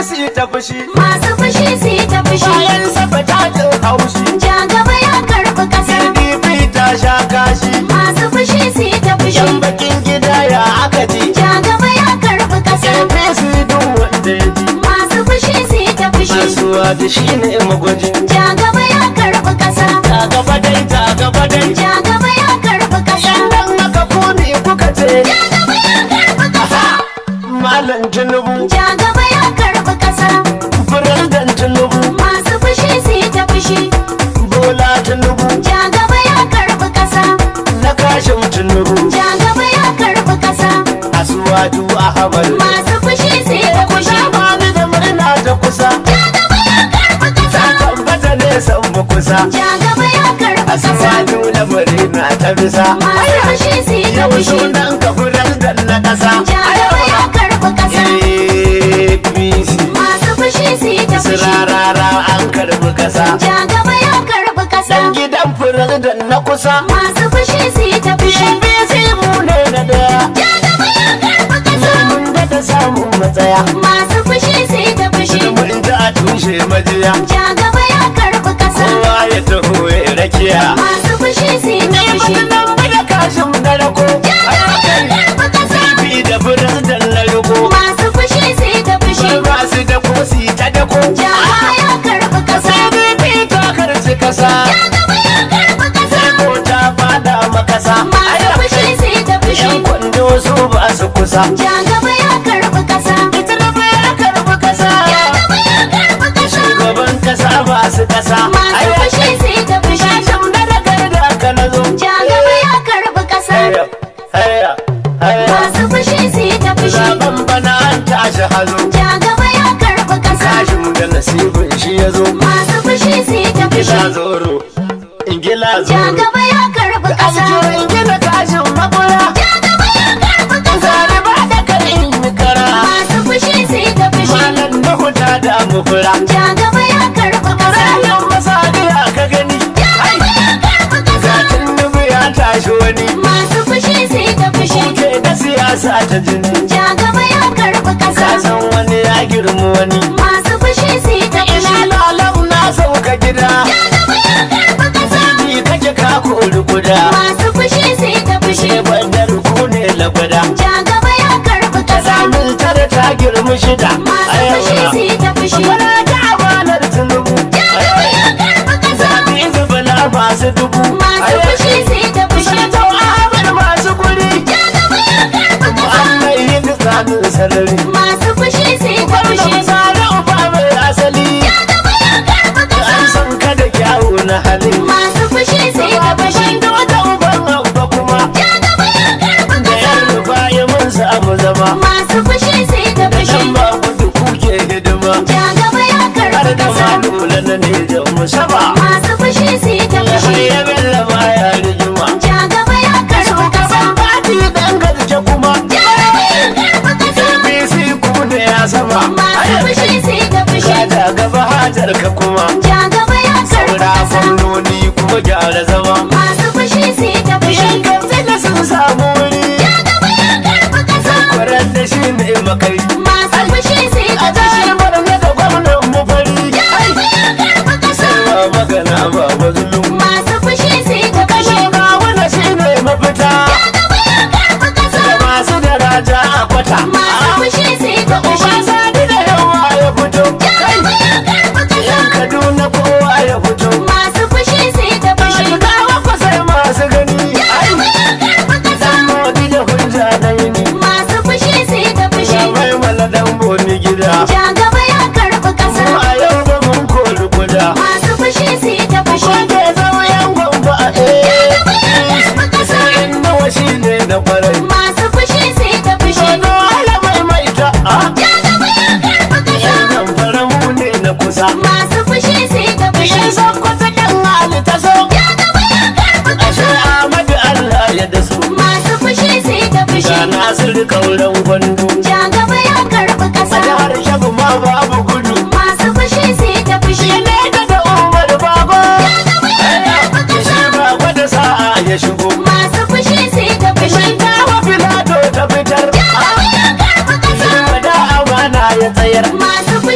su ta fushi masu fushi su yi ta fushi. bayan safa ta jin haushi Ja gaba ya karɓi ƙasa. PDP ta sha kashi Masu fushi su yi ta fushi. yan bakin gida ya aka ji Ja gaba ya karɓi ƙasa. APC duk wanda ya ji Masu fushi su yi ta fushi. kasuwa da shi ne magwajin Ja gaba ya karɓi ƙasa. ta gaba dai ta gaba dai Ja gaba ya karɓi ƙasa. yan nan aka kone kuka ce Ja gaba ya karɓi ƙasa. Malam Tinubu Ja gaba ya karɓi ƙasa. Firandan Tinubu Masu fushi su yi ta fushi. Bola Tinubu Ja gaba ya karɓi ƙasa. na kashin Tinubu Ja gaba ya karɓi ƙasa. Asuwaju Ahmad Masu fushi su yi ta fushi. Bani da murna ta kusa Ja gaba ya karɓi ta ƙasa. tabbata ne san mu kusa Ja gaba ya karɓi ƙasa. Asuwaju lamarin na ta bisa Masu fushi su yi ta yau fushi. sunan ka Firandan na kasa Ja gaba ya karɓi ƙasa. APC Masu fushi su yi ta fushi. Sirarara an karbi kasa Ja gaba ya karɓi ƙasa. dan gidan Firandan na kusa Masu fushi su yi ta fushi. APC mu ne na daya Ja gaba ya karɓi ƙasa. mun da ta samun matsaya Masu fushi su yi ta fushi. mun ji a tushe majiya Ja gaba ya karɓi ƙasa. kowa ya taho ya rakiya Masu fushi su yi ta fushi. nan mu da kashin na rako Ja gaba ya karɓi ƙasa. bi da Firandan na riko Masu fushi su yi ta fushi. ba su da kosi ta dako Ja gaba ya karɓi ƙasa. APC ta karci kasa Ja gaba ya karɓi ƙasa. ko ta fada makasa Masu fushi su yi ta fushi. yan kwando su ba su kusa Ja gaba ya karɓi ƙasa. ita da ya karbi kasa Ja gaba ya karɓi ƙasa. shugaban kasa ba su kasa Masu fushi su yi ta fushi. shan da ragar da aka nazo Ja gaba ya karɓi ƙasa. haya haya haya Masu fushi su yi ta fushi. zaben bana an tashi hazo Ja gaba ya karɓi ƙasa. kashin da nasibin shi ya zo Masu fushi su yi ta fushi. ingila zoro ingila Ja zoro gaba ya karɓi ƙasa. aljo ingila kashin makura Ja gaba ya karɓi ƙasa. zari ba da karin mikara Masu fushi su yi ta fushi. malam na huta da mufura Ja gaba ya karɓi ƙasa. ranar masariya ka gani Ja gaba ya karɓi ƙasa. zatin nubu ya tashi wani Masu fushi su yi ta fushi. ke da siyasa ta jini Ja gaba ya karɓi ƙasa. ka san wani ya girma wani Masu fushi su yi ta fushi. ina lalau na sauka gida Ja gaba ya karɓi ƙasa. ni kake ka kori guda Masu fushi su yi ta fushi. ke bandar ku ne lagwada Ja gaba ya karɓi ƙasa. zamin tare ta girma shida Masu fushi su yi ta fushi. wala ta amanar tunubu Ja gaba ya karɓi ƙasa. zabi zubula masu dubu Masu fushi su yi ta fushi. sanatau ahmad masu guri Ja gaba ya karɓi ƙasa. mu'amai yin tsanin sarari Masu fushi su yi ta fushi. wannan tsari uba mai asali Ja gaba ya karɓi ƙasa. an san ka da kyawu na hali Masu fushi su yi ta fushi. da wata uban abba kuma Ja gaba ya karɓi da ƙasa. yan rufa ya mun samu zama Masu fushi su yi ta fushi. dan ba gudu kuke hidima Ja gaba ya har karɓi da ƙasa. malula na ne da musaba Masu fushi su yi ta fushi. ya bella baya rigima Ja gaba ya karɓi ƙasa. fati dan garje kuma Ja gaba ya karɓi ƙasa. APC ku da ya sama Masu fushi su yi ta fushi. ka da gaba hajar ka kuma Ja gaba ya karɓi saura ƙasa. gwamnoni kuma gyara zama Masu fushi su yi ta fushi. yan gamsu da sun samu wuri Ja gaba ya karɓi ƙasa. kwarar da shi ne makai Masu fushi su yi ta a fushi. jihar Borno da gwamnan mu fari Ja gaba ya karɓi ƙasa. ba magana ba mazulum Masu fushi su yi ta fushi. ba wani shi ne mafita Ja gaba ya karɓi ƙasa. da masu daraja a kwata Masu fushi su yi ta fushi. uba sani da yawa ya fito Ja gaba ya karɓi ƙasa. yan kaduna kowa ya fito Masu fushi su yi ta fushi. kawo kusa masu gani Ja gaba ya karɓi ƙasa. dan modi da hujja na yini Masu fushi su yi ta fushi. ya mai maladan boni gida Ja gaba ya karɓi ƙasa. mu a yau ba mun kori guda Masu fushi su yi ta fushi. wanda ya zama yan gwamba a karɓi ƙasa. in nawa shi ne na kwarai Masu fushi su yi ta fushi. Sono ala mai mai ta a Ja gaba ya karɓi ƙasa. yan zamfara mu ne na kusa Masu fushi su yi ta fushi. in san kwata kan ali ta so Ja gaba ya karɓi ashe ƙasa. Ahmadu Allah ya da su Masu fushi su yi ta fushi. ga Nasiru kauran gwandu Ja gaba ya karɓi a ƙasa. jihar Kebbi ma babu gudu Masu fushi su yi ta fushi. ne da Umar Bago Ja gaba ya karɓi ƙasa. shi ba da sa'a ya shigo Masu fushi su yi ta fushi. ta wa filato ta fitar Ja gaba ya karɓi ƙasa. da amana ya tsayar Masu fushi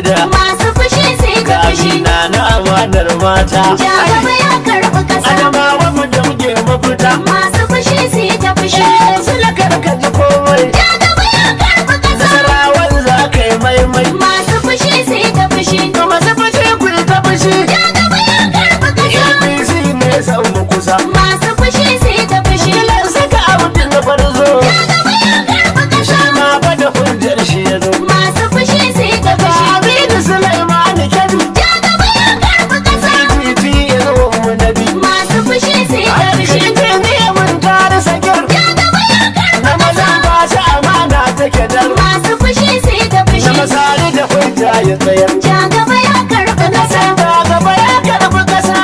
gida Masu fushi sai ta fushi. Gabina na amanar mata Ja gaba ya karɓi ƙasa. Adamawa mu da muke mafita Masu fushi sai ta fushi. Sula karkaji komai Ja gaba ya karɓi ƙasa. Nasarawan za ka yi maimai Masu fushi sai ta fushi. To masu fushi ku yi ta fushi Ja gaba ya karɓi ƙasa. APC ne san mu kusa Masu fushi sai ta fushi. Kilan saka abin na farzo Ja gaba ya karɓi ƙasa. Shi ma fa da hujjar shi ya zo Masu fushi sai ta fushi. Aminu Sulaiman Kebbi Ja gaba ya karɓi ƙasa. PDP ya zo mu nabi Masu fushi sai ta fushi. Alƙaitin ne mun tare sakir Ja gaba ya karɓi Na mazan ba shi amana take dar Masu fushi sai ta fushi. Na masari da hujja ya tsayar Ja gaba ya karɓi ƙasa. Ba gaba ya karɓi ƙasa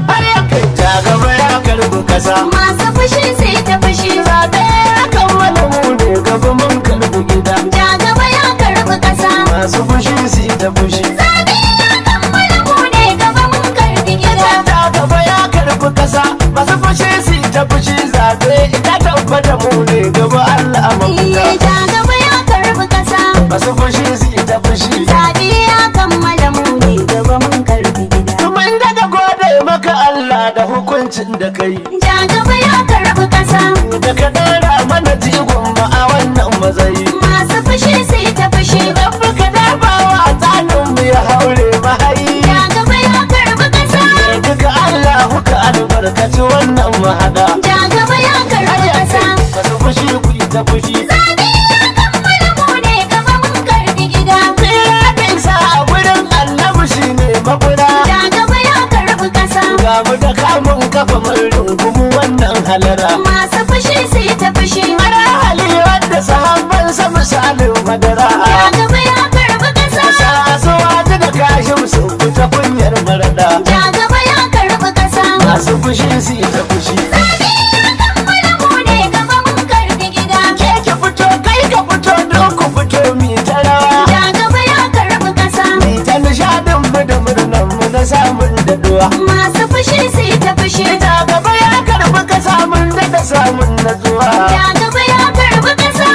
Har ya kai ja gaba ya karɓi ƙasa Masu fushi sai ta fushi. Zaɓe ya kammala mu ne gaba mun karɓi gida Ja gaba ya karɓi ƙasa. Masu fushi su yi ta fushi Zaɓe ya kammala mu ne gaba mun karɓi gida. Ja gaba ya karɓi ƙasa Masu fushi su yi ta fushi Zaɓe ita tabbata mu ne gaba Allah a mafita Ja gaba ya karɓi ƙasa. Masu fushi su yi ta fushi Zaɓe ya kammala mu ne gaba mun karɓi gida. Mun daga gode maka Allah da hukuncin da kai Ja gaba ya karɓi ƙasa. Da ka ɗora mana jigon mu a wannan matsayi Masu fushi sai ta fushi. Rabbi ka dabawa tsanin mu ya haure mahayi Ja gaba ya karɓi ƙasa. Duka Allah ka albarkaci wannan mahada Ja gaba ya karɓi ƙasa. Masu fushi ku yi ta fushi Zaɓe ya kammala mu ne gaba mun karɓi gida. Tsira da isa a gurin annabi shi ne mafura Ja gaba ya karɓi ƙasa. Ga mu da kamun kafa mun rungumu wannan halara Masu fushi sai ta fushi. Mara hali wanda sahabban sa misalin madara Ja gaba ya karɓi ƙasa. Sasuwa ta da kashin su fita kunyar marada Ja gaba ya karɓi ƙasa. Masu fushi su yi ta fushi Zaɓe ya kammala mu ne gaba mun karɓi gida. Ke ki fito kai ka fito don ku fito mi ta rawa Ja gaba ya karɓi ƙasa. Mi ta nishadin mu da murnan mu na samun daɗuwa Masu fushi sai ta fushi. Ta gaba ya karɓi ka samun da samun natsuwa Ja gaba ya karɓi ƙasa.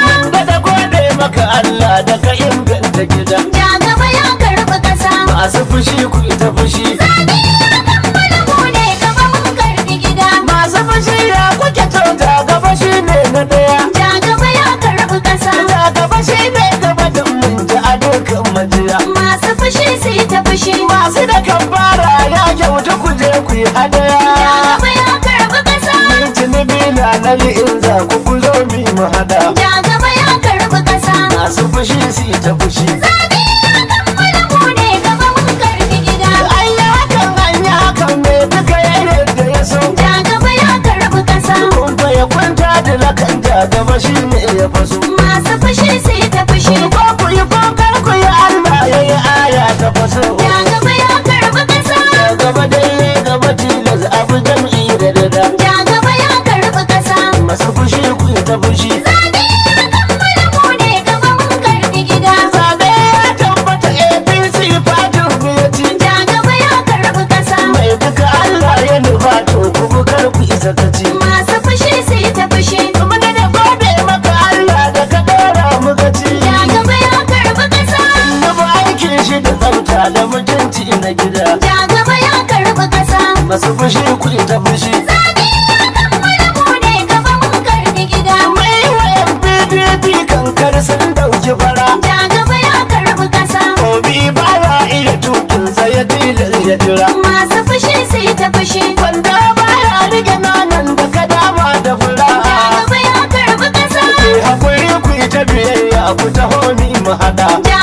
Da gode maka Allah da ka inganta gida Ja gaba ya karɓi ƙasa. Masu fushi ku yi ta fushi Zaɓe ya kammala mu ne gaba mun karɓi gida. Masu fushi ya kuke kyauta gaba shi ne na ɗaya Ja gaba ya karɓi ƙasa. Ta gaba shi ne gaba da mun ji a dukkan majiya Masu fushi sai ta fushi. Masu da kan fara ya kyauta ku je ku yi Ja hadaya gaba ya karɓi ƙasa. Tunubi na nali in za ku ku zo mi mu hada Ja gaba ya karɓi ƙasa. Masu fushi su yi ta fushi Zaɓe ya kammala mu ne gaba mun karɓi gida. An yi hakan me duka ya yadda ya so Ja gaba ya karɓi ƙasa. Kumfa ya kwanta da lakan ja gaba shi ne ya faso Masu fushi sai ta fushi. Ko ku yi kokar ku yi Allah ya yi aya ta faso Ja gaba ya karɓi ƙasa. Gaba dai gaba tilas abu jam'i da dada Ja gaba ya karɓi ƙasa. Masu fushi ku yi ta fushi Zaɓe ya kammala mu ne gaba mun karɓi gida. Zaɓe ya tabbata APC fatin ku ya ci Ja gaba ya karɓi ƙasa. Mai duka Allah ya nufa to ku bukar ku isa ta ci Masu fushi sai ta fushi. Kuma da gode maka Allah da ka ɗora mu gaci Ja gaba ya karɓi ƙasa. Na ba aikin shi da tsafta da mutunci na gida Ja gaba ya karɓi ƙasa. Masu fushi ku yi ta fushi Zaɓe ya kammala mu ne gaba mun karɓi gida. Mai wa yan PDP kankar sun dauki fara Ja gaba ya karɓi ƙasa. Obi ba ya iya tukin sa ya tilar ya jira Masu fushi sai ta fushi. Kwanda ba ya rige nanan da ka dama da fura Ja gaba ya karɓi ƙasa. Ke hakuri ku yi ta biyayya ku taho ni mu hada Ja